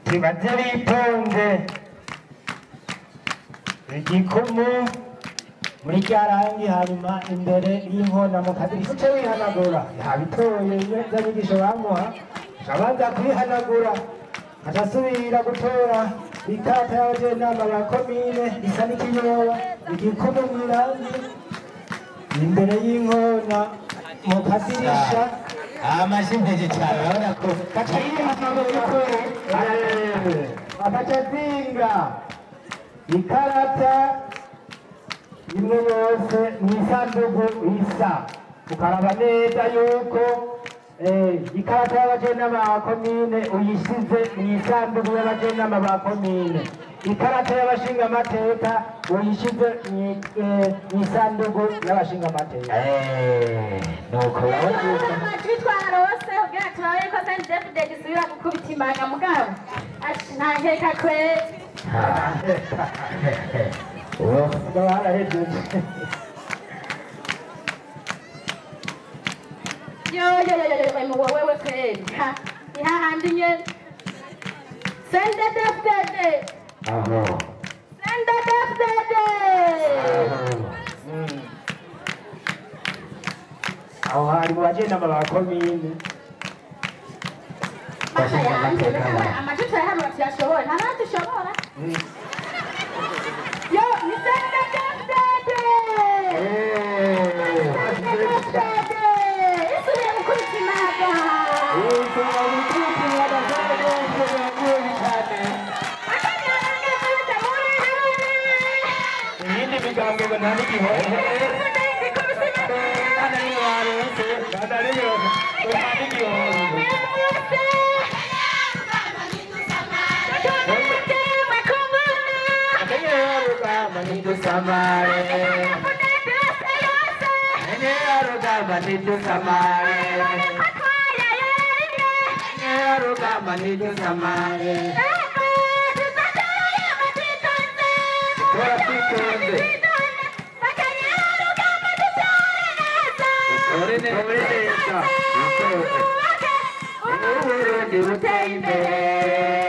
kibaze bitonze igikumu muri rya rangi hanyuma imbere y'inkona mu kadirisha uce wihanagura yabitoye neza nyigisho bamuha abanza kwihanagura agasubira gutora ikarata y'abajenama ba komine isa n'ikiyoba igikumu mw'irangi imbere y'inkona mu kadirisha amashimpeje cyane urabona ko akacazinga ikarata imwe yose mw'isandugu isa ukaraba neza yuko ikarata y'abajenama ba komine uyishize mw'isandugu y'abajenama ba komine ikarata y'abashingamateka uyishize mw'isandugu y'abashingamateka nuko urabona amajwi twarose ubwira turabe ko Saint David gisubira gukubita imanga mugabo ati ntaheka kwezi wewe kweli ni hahandi nyene Saint David Saint David aho hari mu bajenama ba komine amajwi turayahabura tuyashobora nta naho dushobora yo ni Saint David isubiye gukubita imaga iyindi migambwe ngo nta n'igihombo Uburundi buteye imbere